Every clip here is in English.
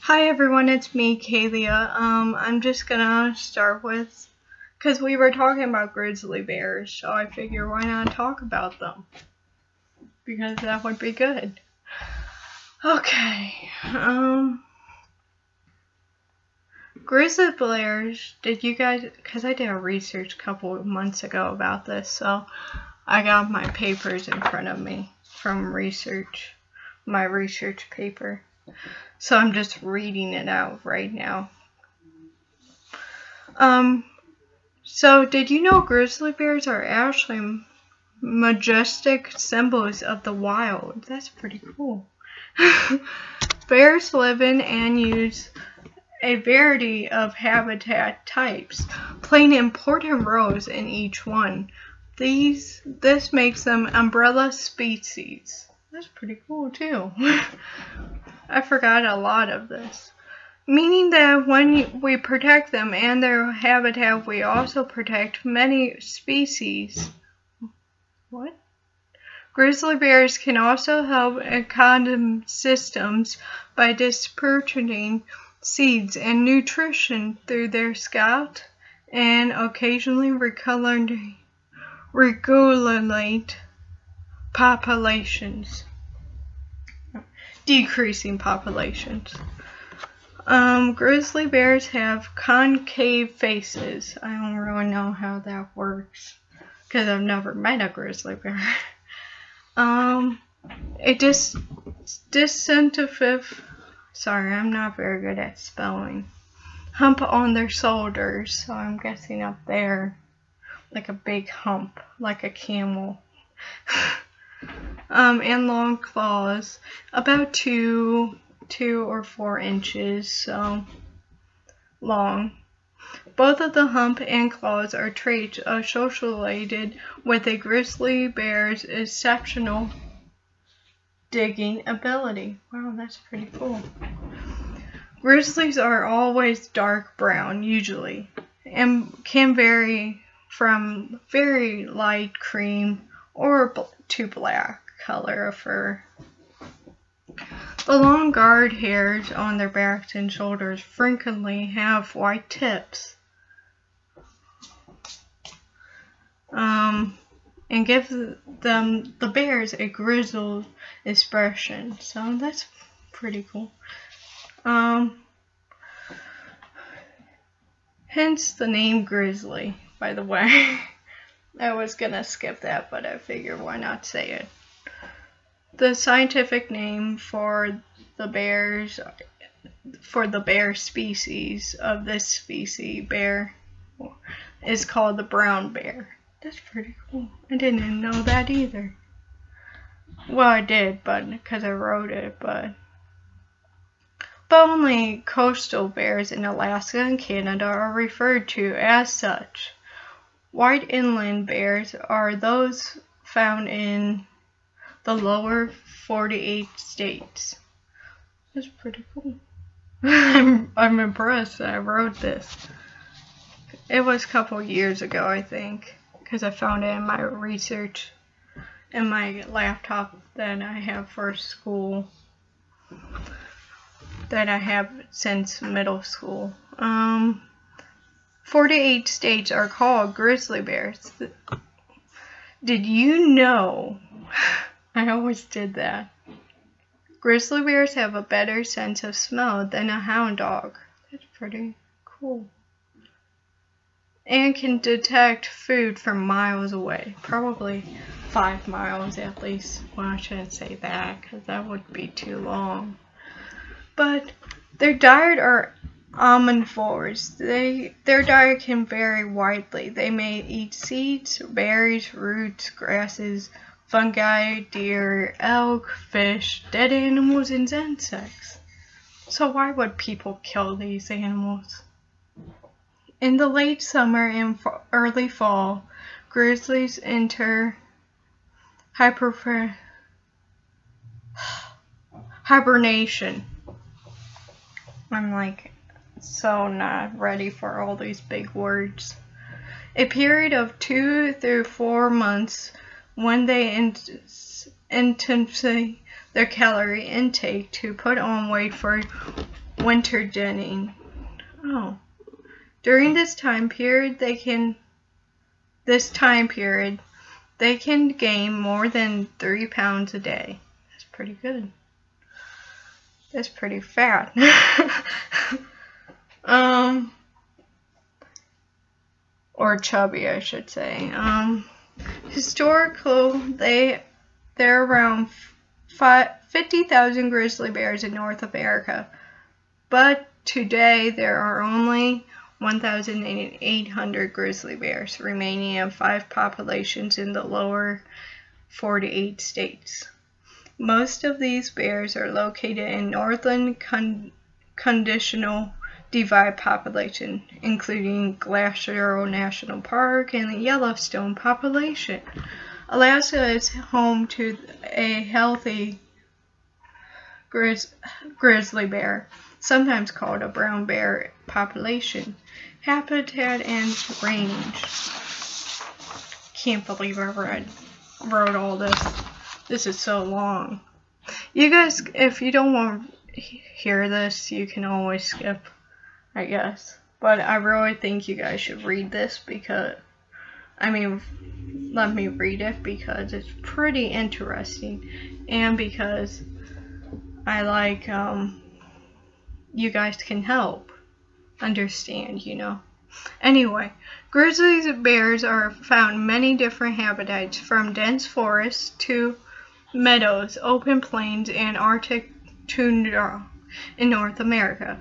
Hi everyone, it's me, Kaylea. I'm just gonna start with, because we were talking about grizzly bears, so I figure why not talk about them? Because that would be good. Okay, grizzly bears, did you guys, because I did a research a couple of months ago about this, so I got my papers in front of me from my research paper. So I'm just reading it out right now. So did you know grizzly bears are actually majestic symbols of the wild? That's pretty cool. Bears live in and use a variety of habitat types, playing important roles in each one. This makes them umbrella species. That's pretty cool too. I forgot a lot of this. Meaning that when we protect them and their habitat, we also protect many species. What? Grizzly bears can also help ecosystems by dispersing seeds and nutrition through their scalp and occasionally regulate populations. Decreasing populations. Grizzly bears have concave faces. I don't really know how that works because I've never met a grizzly bear. Sorry, I'm not very good at spelling. Hump on their shoulders, so I'm guessing up there, like a big hump, like a camel. And long claws, about 2 or 4 inches so long. Both of the hump and claws are traits associated with a grizzly bear's exceptional digging ability. Wow, that's pretty cool. Grizzlies are always dark brown, usually, and can vary from very light cream or to black color of fur. The long guard hairs on their backs and shoulders frequently have white tips, and give the bears a grizzled expression. So that's pretty cool. Hence the name Grizzly, by the way. I was gonna skip that, but I figured why not say it. The scientific name for the bear species of this species bear is called the brown bear. That's pretty cool. I didn't know that either. Well, I did, but because I wrote it, but only coastal bears in Alaska and Canada are referred to as such. White inland bears are those found in the lower 48 states. That's pretty cool. I'm impressed that I wrote this. It was a couple years ago, I think, because I found it in my research in my laptop that I have for school, that I have since middle school. 48 states are called grizzly bears. Did you know? I always did that. Grizzly bears have a better sense of smell than a hound dog. That's pretty cool. And can detect food from miles away. Probably 5 miles at least. Well, I shouldn't say that because that would be too long. But their diet are omnivores. Their diet can vary widely. They may eat seeds, berries, roots, grasses, fungi, deer, elk, fish, dead animals, and insects. So why would people kill these animals? In the late summer and early fall, grizzlies enter hibernation. I'm like so not ready for all these big words. A period of 2 through 4 months when they intensify their calorie intake to put on weight for winter denning. Oh. During this time period, they can gain more than 3 pounds a day. That's pretty good. That's pretty fat. Or chubby, I should say. Historically, there are around 50,000 grizzly bears in North America, but today there are only 1,800 grizzly bears remaining in 5 populations in the lower 48 states. Most of these bears are located in northern conditional divide population, including Glacier National Park and the Yellowstone population. Alaska is home to a healthy grizzly bear, sometimes called a brown bear population, habitat and range. Can't believe I wrote all this. This is so long. You guys, if you don't want to hear this, you can always skip, I guess. But I really think you guys should read this because, let me read it because it's pretty interesting. And because I like, you guys can help understand, you know. Anyway, grizzly bears are found in many different habitats, from dense forests to meadows, open plains, and Arctic tundra in North America.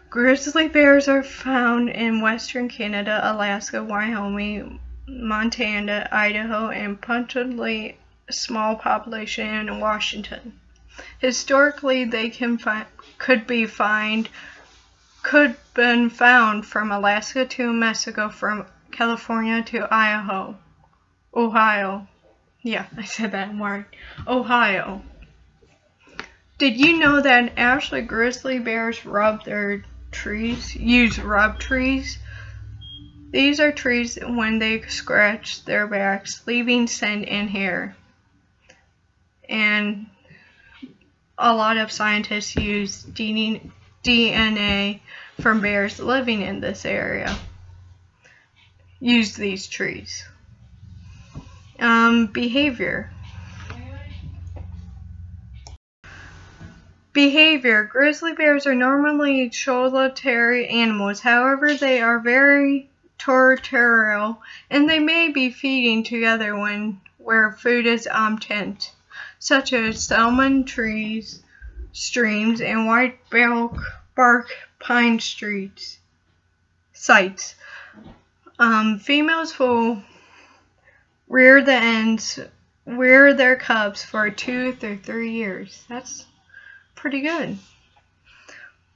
Grizzly bears are found in western Canada, Alaska, Wyoming, Montana, Idaho, and potentially small population in Washington. Historically, they could be found from Alaska to Mexico, from California to Ohio. Yeah, I said that word. Ohio. Did you know that actually grizzly bears use rub trees? These are trees when they scratch their backs, leaving scent and hair. And a lot of scientists use DNA from bears living in this area. Use these trees. Behavior. Grizzly bears are normally solitary animals. However, they are very territorial, and they may be feeding together where food is abundant, such as salmon trees, streams, and white bark pine sites. Females will rear their cubs for 2 to 3 years. That's pretty good.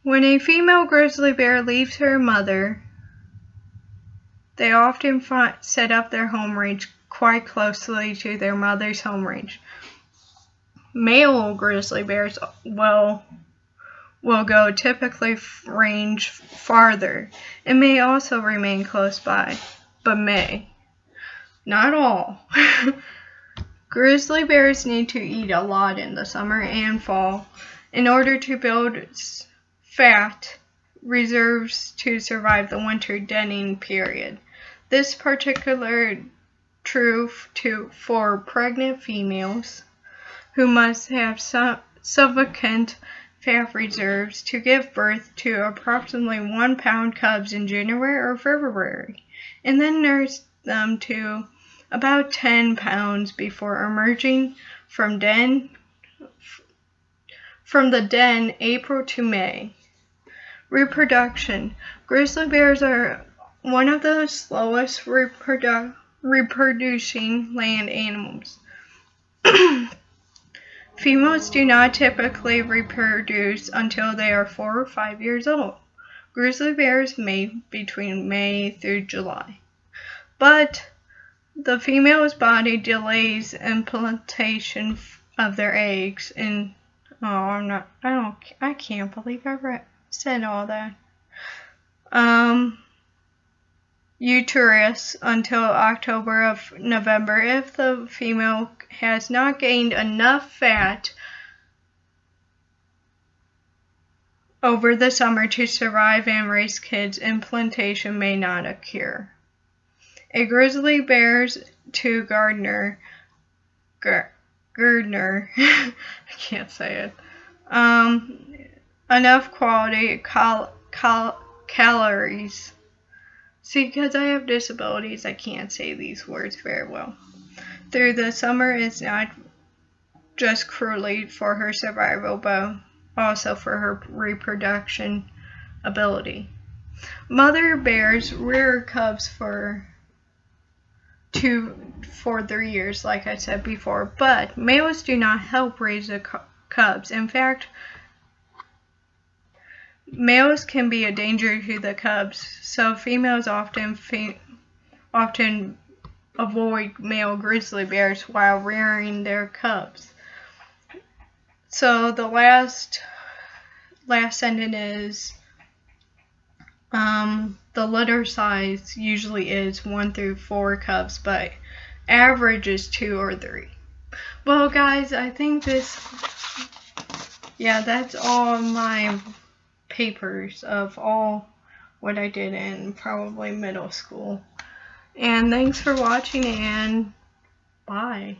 When a female grizzly bear leaves her mother, they often set up their home range quite closely to their mother's home range. Male grizzly bears will go typically range farther and may also remain close by, but may. Not all. Grizzly bears need to eat a lot in the summer and fall in order to build fat reserves to survive the winter denning period. This particular true for pregnant females, who must have sufficient fat reserves to give birth to approximately 1 pound cubs in January or February, and then nurse them to about 10 pounds before emerging from the den April to May. Reproduction. Grizzly bears are one of the slowest reproducing land animals. Females do not typically reproduce until they are 4 or 5 years old. Grizzly bears mate between May through July, but the female's body delays implantation of their eggs in. I can't believe I said all that. Uterus until October of November. If the female has not gained enough fat over the summer to survive and raise kids, implantation may not occur. A grizzly bears to Gardner, I can't say it, enough quality calories. See, because I have disabilities, I can't say these words very well. Through the summer is not just cruelly for her survival, but also for her reproduction ability. Mother bears rear cubs for 3 years, like I said before, but males do not help raise the cubs. In fact, males can be a danger to the cubs, so females often avoid male grizzly bears while rearing their cubs. So the last sentence is, the litter size usually is 1 through 4 cubs, but average is 2 or 3. Well, guys, I think that's all my papers of all what I did in probably middle school. And thanks for watching, and bye.